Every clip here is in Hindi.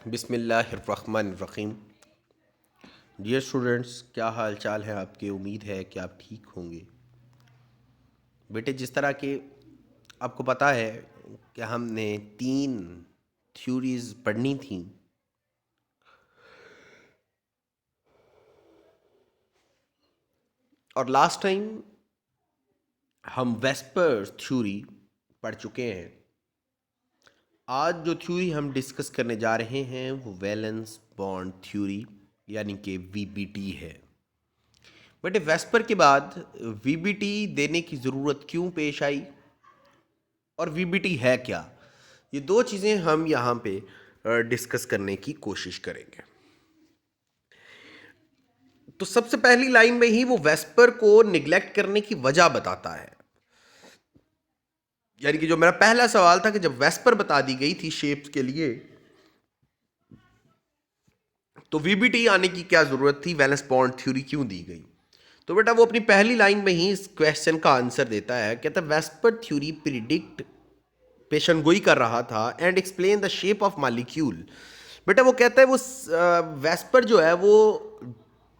बिस्मिल्लाहिर्रहमानिर्रहीम। डियर स्टूडेंट्स, क्या हाल चाल है आपके? उम्मीद है कि आप ठीक होंगे। बेटे, जिस तरह के आपको पता है कि हमने 3 थ्योरीज पढ़नी थी, और लास्ट टाइम हम वेस्पर थ्योरी पढ़ चुके हैं। आज जो थ्योरी हम डिस्कस करने जा रहे हैं वो वैलेंस बॉन्ड थ्योरी यानी कि वीबीटी है। बट वेस्पर के बाद वीबीटी देने की ज़रूरत क्यों पेश आई और वीबीटी है क्या? ये दो चीज़ें हम यहाँ पे डिस्कस करने की कोशिश करेंगे। तो सबसे पहली लाइन में ही वो वेस्पर को निग्लेक्ट करने की वजह बताता है। यानी कि जो मेरा पहला सवाल था कि जब वेस्पर बता दी गई थी शेप्स के लिए, तो वीबीटी आने की क्या जरूरत थी, वैलेंस बॉन्ड थ्योरी क्यों दी गई? तो बेटा वो अपनी पहली लाइन में ही इस क्वेश्चन का आंसर देता है। कहता है वेस्पर थ्योरी प्रिडिक्ट पेशन गोई कर रहा था and explain the shape of molecule. बेटा वो कहता है वो वेस्पर जो है वो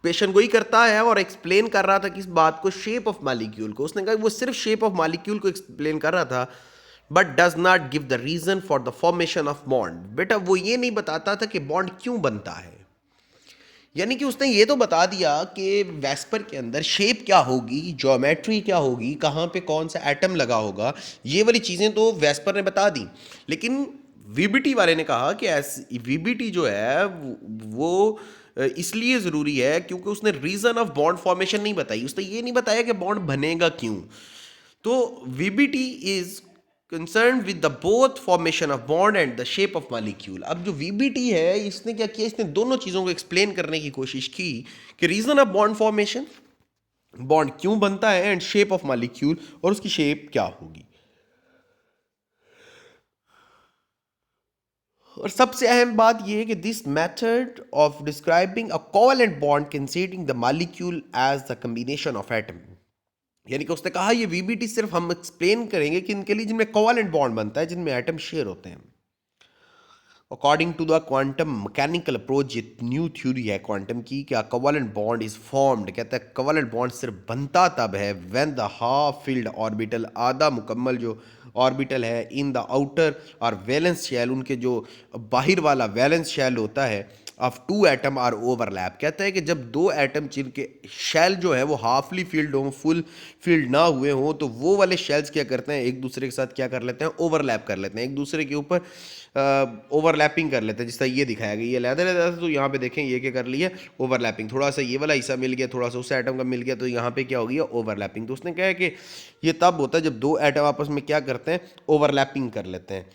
पेशन गोई करता है और एक्सप्लेन कर रहा था किस बात को, शेप ऑफ मालिक्यूल को। उसने कहा वो सिर्फ शेप ऑफ मालिक्यूल को एक्सप्लेन कर रहा था, but does not give the reason for the formation of bond. बेटा वो ये नहीं बताता था कि बॉन्ड क्यों बनता है। यानी कि उसने ये तो बता दिया कि वेस्पर के अंदर शेप क्या होगी, ज्योमेट्री क्या होगी, कहाँ पे कौन सा एटम लगा होगा, ये वाली चीज़ें तो वेस्पर ने बता दी। लेकिन वीबीटी वाले ने कहा कि ऐसी वीबीटी जो है वो इसलिए ज़रूरी है क्योंकि उसने रीज़न ऑफ बॉन्ड फॉर्मेशन नहीं बताई। उसने ये नहीं बताया कि बॉन्ड बनेगा क्यों। तो VBT is concern with the both formation of bond and the shape of molecule. अब जो वीबीटी है इसने क्या किया, इसने दोनों चीज़ों को एक्सप्लेन करने की कोशिश की कि reason of bond formation, bond क्यों बनता है, एंड शेप ऑफ मॉलिक्यूल, और उसकी शेप क्या होगी। और सबसे अहम बात यह है कि this method of describing a covalent bond considering the molecule as the combination of atom. यानी कि उसने कहा ये वीबीटी सिर्फ हम एक्सप्लेन करेंगे कि इनके लिए जिनमें कोवेलेंट बॉन्ड बनता है, जिनमें एटम शेयर होते हैं। According to the quantum mechanical approach, ये न्यू थ्योरी है क्वांटम की, क्या कोवेलेंट बॉन्ड इज फॉर्म्ड। कहता है कोवेलेंट बॉन्ड सिर्फ बनता तब है when the half filled orbital, आधा मुकम्मल जो ऑर्बिटल है, इन द आउटर और वैलेंस शेल, उनके जो बाहर वाला वैलेंस शेल होता है, of two atom are overlap. कहता है कि जब दो एटम जिनके शेल जो है वो हाफली फील्ड हों, फुल फील्ड ना हुए हों, तो वो वाले शेल्स क्या करते हैं, एक दूसरे के साथ क्या कर लेते हैं, ओवरलैप कर लेते हैं, एक दूसरे के ऊपर ओवरलैपिंग कर लेते हैं। जिस तरह ये दिखाया गया, ये लहदा लहदा था, तो यहाँ पे देखें ये क्या कर लिया, ओवरलैपिंग। थोड़ा सा ये वाला हिस्सा मिल गया, थोड़ा सा उस एटम का मिल गया, तो यहाँ पे क्या हो गया, ओवरलैपिंग। तो उसने कहा है कि ये तब होता है जब दो एटम आपस में क्या करते हैं, ओवरलैपिंग कर लेते हैं।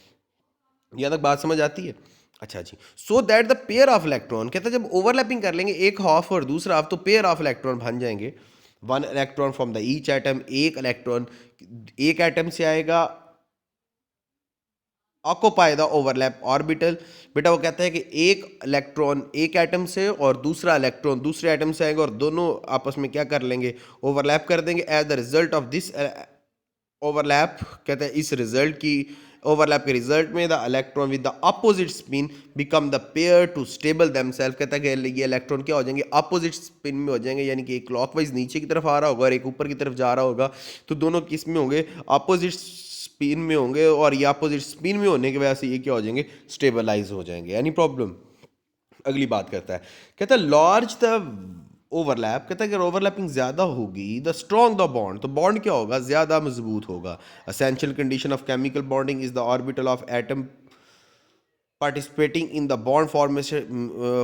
यहाँ तक बात समझ आती है? अच्छा जी। So that the pair of electron, कहते हैं जब ओवरलैपिंग कर लेंगे एक हाफ और दूसरा हाफ, तो पेयर ऑफ इलेक्ट्रॉन बन जाएंगे। One electron from the each atom, एक इलेक्ट्रॉन एक एटम से आएगा, ऑक्यूपाई द ओवरलैप ऑर्बिटल। बेटा वो कहता है कि एक इलेक्ट्रॉन एक एटम से और दूसरा इलेक्ट्रॉन दूसरे एटम से आएगा, और दोनों आपस में क्या कर लेंगे, ओवरलैप कर देंगे। As the result of this overlap, कहते हैं इस रिजल्ट की, ओवरलैप के रिजल्ट में the electron with the opposite spin become the pair to stable themself. कहता है कि ये इलेक्ट्रॉन क्या हो जाएंगे, अपोजिट स्पिन में हो जाएंगे। यानी कि एक क्लॉकवाइज नीचे की तरफ आ रहा होगा और एक ऊपर की तरफ जा रहा होगा, तो दोनों किस में होंगे, अपोजिट स्पिन में होंगे, और ये अपोजिट स्पिन में होने की वजह से ये क्या हो जाएंगे, स्टेबलाइज हो जाएंगे। यानी प्रॉब्लम। अगली बात करता है, कहता है लार्ज द ओवरलैप, कहता है अगर ओवरलैपिंग ज्यादा होगी, द स्ट्रॉन्ग द बॉन्ड, तो बॉन्ड क्या होगा, ज्यादा मजबूत होगा। Essential condition of chemical bonding is the orbital of atom participating in the bond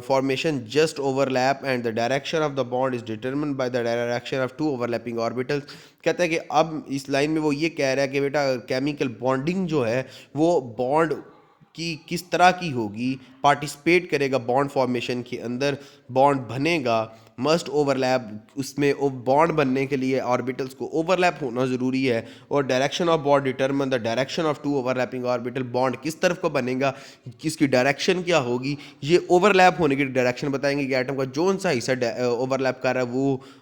formation just overlap, and the direction of the bond is determined by the direction of two overlapping orbitals। कहता है कि अब इस लाइन में वो ये कह रहा है कि बेटा केमिकल बॉन्डिंग जो है वो बॉन्ड की किस तरह की होगी, पार्टिसिपेट करेगा बॉन्ड फॉर्मेशन के अंदर, बॉन्ड बनेगा, मस्ट ओवरलैप, उसमें बॉन्ड बनने के लिए ऑर्बिटल्स को ओवरलैप होना ज़रूरी है, और direction of bond determine the direction of two overlapping orbital, बॉन्ड किस तरफ को बनेगा, किसकी डायरेक्शन क्या होगी, ये ओवरलैप होने की डायरेक्शन बताएंगे कि एटम का जो सा हिस्सा ओवरलैप कर रहा है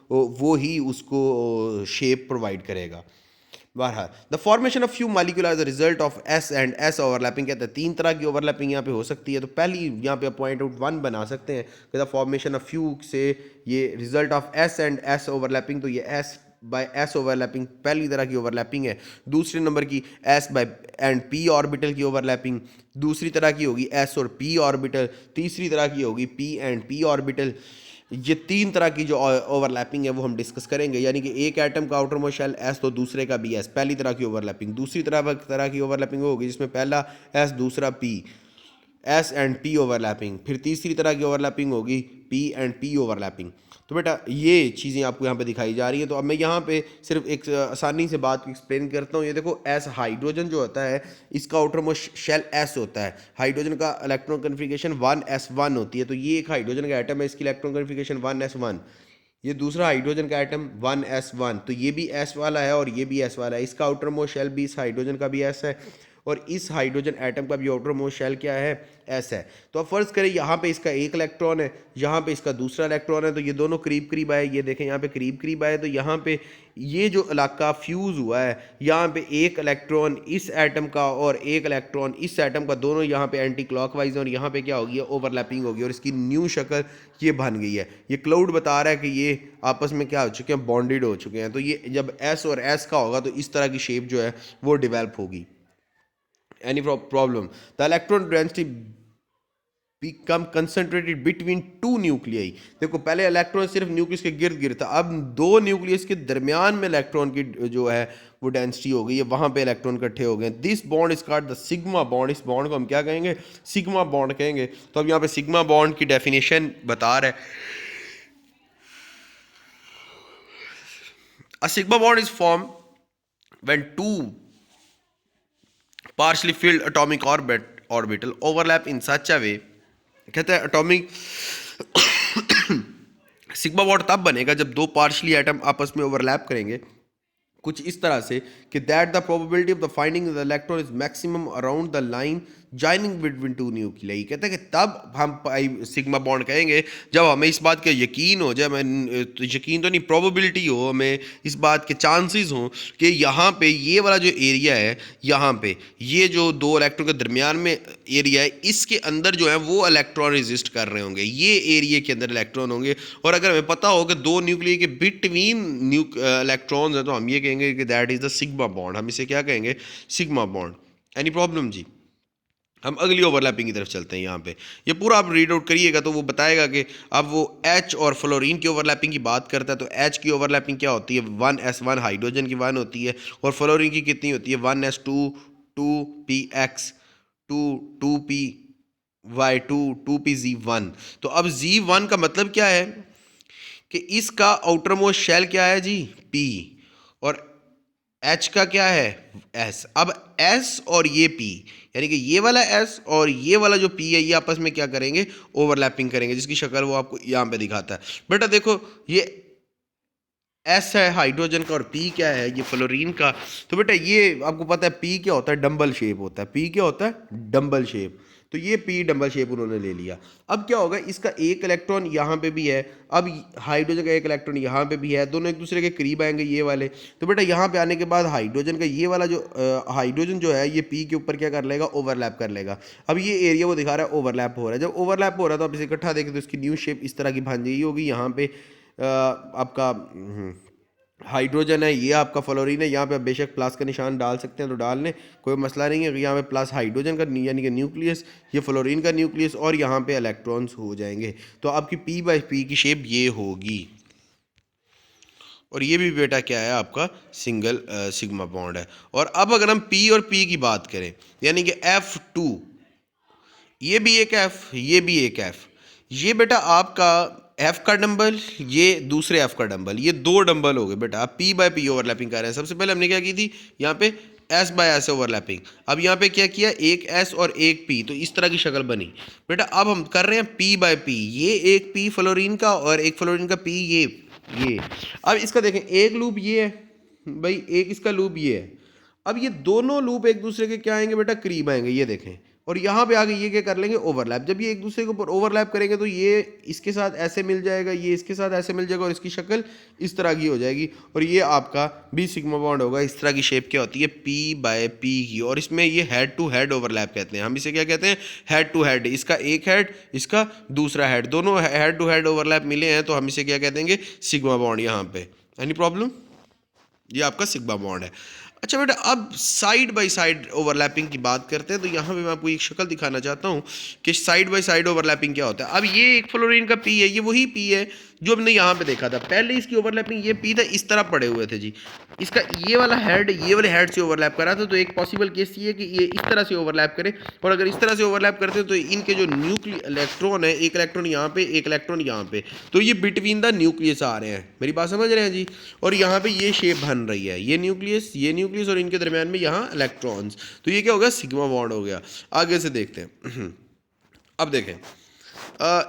वो ही उसको शेप प्रोवाइड करेगा। बहरहाल the formation of few molecule as a result of s and s overlapping कहते हैं 3 तरह की ओवरलैपिंग यहाँ पे हो सकती है। तो पहली यहाँ पे पॉइंट आउट 1 बना सकते हैं कि द फॉर्मेशन ऑफ फ्यू से ये result of s and s overlapping, तो ये एस बाय एस ओवरलैपिंग पहली तरह की ओवरलैपिंग है। दूसरे नंबर की s by and p orbital की ओवरलैपिंग दूसरी तरह की होगी एस और पी ऑर्बिटल। तीसरी तरह की होगी पी एंड पी ऑर्बिटल। ये 3 तरह की जो ओवरलैपिंग है वो हम डिस्कस करेंगे, यानी कि एक एटम का आउटर मोस्ट शेल एस तो दूसरे का बी एस, पहली तरह की ओवरलैपिंग। दूसरी तरह की ओवरलैपिंग होगी जिसमें पहला एस दूसरा P, S and P overlapping. फिर तीसरी तरह की ओवरलैपिंग होगी पी एंड पी ओवरलैपिंग। तो बेटा ये चीज़ें आपको यहाँ पे दिखाई जा रही हैं। तो अब मैं यहाँ पे सिर्फ एक आसानी से बात को एक्सप्लेन करता हूँ। ये देखो एस हाइड्रोजन जो होता है इसका आउटर मोस्ट शेल एस होता है। हाइड्रोजन का इलेक्ट्रॉन कन्फिगरेशन 1s1 होती है। तो ये एक हाइड्रोजन का एटम है, इसकी इलेक्ट्रॉन कन्फिगरेशन 1s1। ये दूसरा हाइड्रोजन का एटम 1s1, तो ये भी एस वाला है और ये भी एस वाला है। इसका आउटर मोस्ट शेल भी इस हाइड्रोजन का भी एस है और इस हाइड्रोजन एटम का भी आउटर मोस्ट शेल क्या है, एस है। तो अब फर्ज करें यहाँ पे इसका एक इलेक्ट्रॉन है, यहाँ पे इसका दूसरा इलेक्ट्रॉन है, तो ये दोनों करीब करीब आए। ये देखें यहाँ पे करीब करीब आए, तो यहाँ पे ये जो इलाका फ्यूज़ हुआ है, यहाँ पे एक इलेक्ट्रॉन इस एटम का और एक इलेक्ट्रॉन इस एटम का, दोनों यहाँ पे एंटी क्लॉकवाइज और यहाँ पे क्या होगी, ओवरलैपिंग होगी और इसकी न्यू शक्ल ये बन गई है। ये क्लाउड बता रहा है कि ये आपस में क्या हो चुके हैं, बॉन्डेड हो चुके हैं। तो ये जब एस और एस का होगा तो इस तरह की शेप जो है वो डिवेल्प होगी। Any problem, the electron density become concentrated between two nuclei। देखो पहले इलेक्ट्रॉन सिर्फ न्यूक्लियस के गिर्द गिर्द था, अब दो न्यूक्लियस के दरमियान में इलेक्ट्रॉन की जो है वो डेंसिटी हो गई है, वहां पे इलेक्ट्रॉन इकट्ठे हो गए। This bond is called the sigma bond. इस बॉन्ड को हम क्या कहेंगे, सिग्मा बॉन्ड कहेंगे। तो अब यहाँ पे सिग्मा बॉन्ड की डेफिनेशन बता रहा है, a sigma bond is formed when two partially filled atomic orbital overlap in such a way। कहते हैं एटॉमिक सिग्मा बॉन्ड तब बनेगा जब दो पार्शियली एटम आपस में ओवरलैप करेंगे कुछ इस तरह से कि that the probability of the finding the electron is maximum around the line joining between two nuclei. कहते हैं कि तब हम सिग्मा बॉन्ड कहेंगे जब हमें इस बात का यकीन हो, जब हमें तो यकीन तो नहीं, प्रोबेबिलिटी हो, हमें इस बात के चांसेस हों कि यहाँ पे ये वाला जो एरिया है, यहाँ पे ये जो दो इलेक्ट्रॉन के दरमियान में एरिया है, इसके अंदर जो है वो इलेक्ट्रॉन एग्जिस्ट कर रहे होंगे, ये एरिया के अंदर इलेक्ट्रॉन होंगे। और अगर हमें पता हो कि दो न्यूक्लियर के बिटवीन इलेक्ट्रॉन्स हैं तो हम ये कहेंगे कि that is the sigma bond. हम इसे क्या कहेंगे, सिग्मा बॉन्ड। एनी प्रॉब्लम जी। हम अगली ओवरलैपिंग की तरफ चलते हैं। यहाँ पे ये पूरा आप रीड आउट करिएगा तो वो बताएगा कि अब वो H और फ्लोरीन की ओवरलैपिंग की बात करता है। तो H की ओवरलैपिंग क्या होती है, 1s1 हाइड्रोजन की 1 होती है और फ्लोरीन की कितनी होती है, 1s2 2px 2 2py2 2pz1। तो अब z1 का मतलब क्या है कि इसका आउटर मोस्ट शेल क्या है जी, p, और H का क्या है, S। अब S और ये P, यानी कि ये वाला S और ये वाला जो P है ये आपस में क्या करेंगे, ओवरलैपिंग करेंगे, जिसकी शक्ल वो आपको यहाँ पे दिखाता है। बेटा देखो ये S है हाइड्रोजन का और P क्या है, ये फ्लोरीन का। तो बेटा ये आपको पता है P क्या होता है, डंबल शेप होता है। P क्या होता है, डंबल शेप। तो ये P डंबल शेप उन्होंने ले लिया। अब क्या होगा, इसका एक इलेक्ट्रॉन यहाँ पे भी है, अब हाइड्रोजन का एक इलेक्ट्रॉन यहाँ पे भी है, दोनों एक दूसरे के करीब आएंगे ये वाले। तो बेटा यहाँ पे आने के बाद हाइड्रोजन का ये वाला जो हाइड्रोजन जो है ये P के ऊपर क्या कर लेगा, ओवरलैप कर लेगा। अब ये एरिया वो दिखा रहा है ओवरलैप हो रहा है। जब ओवरलैप हो रहा है तो आप इसे इकट्ठा देखें तो इसकी न्यू शेप इस तरह की बन गई होगी। यहाँ पे आपका हाइड्रोजन है, ये आपका फ्लोरीन है, यहाँ पे बेशक प्लस का निशान डाल सकते हैं तो डाल लें, कोई मसला नहीं है। यहाँ पे प्लस हाइड्रोजन का यानी कि न्यूक्लियस, ये फ्लोरीन का न्यूक्लियस और यहाँ पे इलेक्ट्रॉन्स हो जाएंगे। तो आपकी P बाई P की शेप ये होगी। और ये भी बेटा क्या है, आपका सिंगल सिग्मा बॉन्ड है। और अब अगर हम P और P की बात करें, यानी कि F2, ये भी एक F, ये भी एक F, ये बेटा आपका F का डंबल, ये दूसरे F का डंबल, ये दो डंबल हो गए बेटा। आप P बाय P ओवरलैपिंग कर रहे हैं। सबसे पहले हमने क्या की थी, यहाँ पे S बाय S ओवरलैपिंग। अब यहाँ पे क्या किया, एक S और एक P, तो इस तरह की शक्ल बनी बेटा। अब हम कर रहे हैं P बाय P, ये एक P फ्लोरीन का और एक फ्लोरीन का P, ये। अब इसका देखें, एक लूप ये है भाई, एक इसका लूप ये है। अब ये दोनों लूप एक दूसरे के क्या आएंगे बेटा, करीब आएंगे। ये देखें और यहाँ पे आगे ये क्या कर लेंगे, ओवरलैप। जब ये एक दूसरे के ऊपर ओवरलैप करेंगे तो ये इसके साथ ऐसे मिल जाएगा, ये इसके साथ ऐसे मिल जाएगा और इसकी शक्ल इस तरह की हो जाएगी और ये आपका बी सिग्मा बॉन्ड होगा। इस तरह की शेप क्या होती है, पी बाय पी की। और इसमें ये हेड टू हेड ओवरलैप कहते हैं, हम इसे क्या कहते हैं, हेड टू हेड। इसका एक हेड, इसका दूसरा हेड, दोनों हेड टू हेड ओवरलैप मिले हैं तो हम इसे क्या कह देंगे, सिग्मा बॉन्ड। यहाँ पे एनी प्रॉब्लम, ये आपका सिग्मा बॉन्ड है। अच्छा बेटा, अब साइड बाय साइड ओवरलैपिंग की बात करते हैं तो यहाँ पे मैं आपको एक शक्ल दिखाना चाहता हूँ कि साइड बाय साइड ओवरलैपिंग क्या होता है। अब ये एक फ्लोरीन का पी है, ये वही पी है जो हमने यहाँ पे देखा था। पहले इसकी ओवरलैपिंग, ये पी था इस तरह पड़े हुए थे जी, इसका ये वाला हेड ये वाले हेड से ओवरलैप कर रहा था। तो एक पॉसिबल केस ये है कि ये इस तरह से ओवरलैप करे, और अगर इस तरह से ओवरलैप करते हैं तो इनके जो न्यूक्लियर इलेक्ट्रॉन है, एक इलेक्ट्रॉन यहाँ पे, एक इलेक्ट्रॉन यहाँ पे, तो ये बिटवीन द न्यूक्लियस आ रहे हैं। मेरी बात समझ रहे हैं जी। और यहाँ पे ये शेप बन रही है, ये न्यूक्लियस और इनके दरमियान में यहाँ इलेक्ट्रॉन्स। तो ये क्या हो गया, सिग्मा बॉन्ड हो गया। आगे से देखते हैं। अब देखें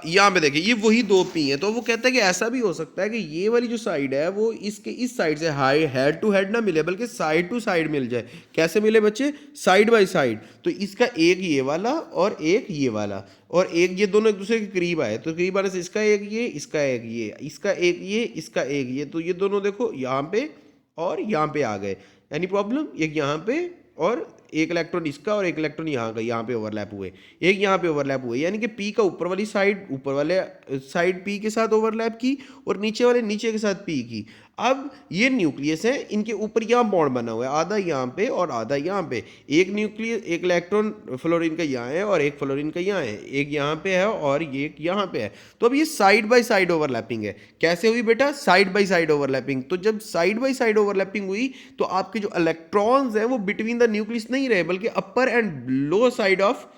यहाँ पे देखिए, ये वही दो पी हैं। तो वो कहता है कि ऐसा भी हो सकता है कि ये वाली जो साइड है वो इसके इस साइड से हाई हेड टू हेड ना मिले, बल्कि साइड टू साइड मिल जाए। कैसे मिले बच्चे, साइड बाय साइड। तो इसका एक ये वाला और एक ये वाला, और एक ये दोनों एक दूसरे के करीब आए, तो करीब आने से इसका एक ये, इसका एक ये, इसका एक ये, इसका एक ये, तो ये दोनों देखो यहाँ पे और यहाँ पे आ गए। यानी प्रॉब्लम, एक यहाँ पे और एक इलेक्ट्रॉन इसका और एक इलेक्ट्रॉन यहाँ का, यहाँ पे ओवरलैप हुए, एक यहाँ पे ओवरलैप हुए। यानी कि पी का ऊपर वाली साइड ऊपर वाले साइड पी के साथ ओवरलैप की और नीचे वाले नीचे के साथ पी की। अब ये न्यूक्लियस है, इनके ऊपर यहाँ बॉन्ड बना हुआ है, आधा यहाँ पे और आधा यहाँ पे। एक न्यूक्लियस, एक इलेक्ट्रॉन फ्लोरीन का यहाँ है और एक फ्लोरीन का यहाँ है, एक यहाँ पे है और ये एक यहाँ पे है। तो अब ये साइड बाय साइड ओवरलैपिंग है। कैसे हुई बेटा, साइड बाय साइड ओवरलैपिंग। तो जब साइड बाय साइड ओवरलैपिंग हुई तो आपके जो इलेक्ट्रॉन्स हैं वो बिटवीन द न्यूक्लियस नहीं रहे, बल्कि upper and lower side of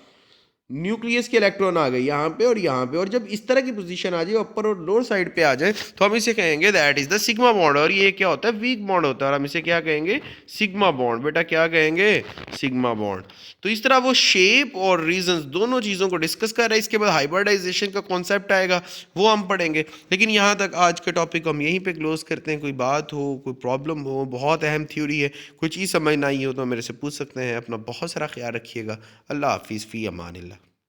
nucleus के इलेक्ट्रॉन आ गए यहाँ पे और यहाँ पे। और जब इस तरह की पोजीशन आ जाए, अपर और लोअर साइड पे आ जाए, तो हम इसे कहेंगे that is the sigma bond. और ये क्या होता है, वीक बॉन्ड होता है, और हम इसे क्या कहेंगे, सिग्मा बॉन्ड। बेटा क्या कहेंगे, सिग्मा बॉन्ड। तो इस तरह वो शेप और रीजंस दोनों चीज़ों को डिस्कस कर रहे हैं। इसके बाद हाइब्रिडाइजेशन का कॉन्सेप्ट आएगा, वो हम पढ़ेंगे। लेकिन यहाँ तक आज का टॉपिक हम यहीं पे क्लोज करते हैं। कोई बात हो, कोई प्रॉब्लम हो, बहुत अहम थ्योरी है, कोई चीज़ समझ ना आई हो तो मेरे से पूछ सकते हैं। अपना बहुत सारा ख्याल रखिएगा। अल्लाह हाफिज़, फ़ी अमानिल्लाह।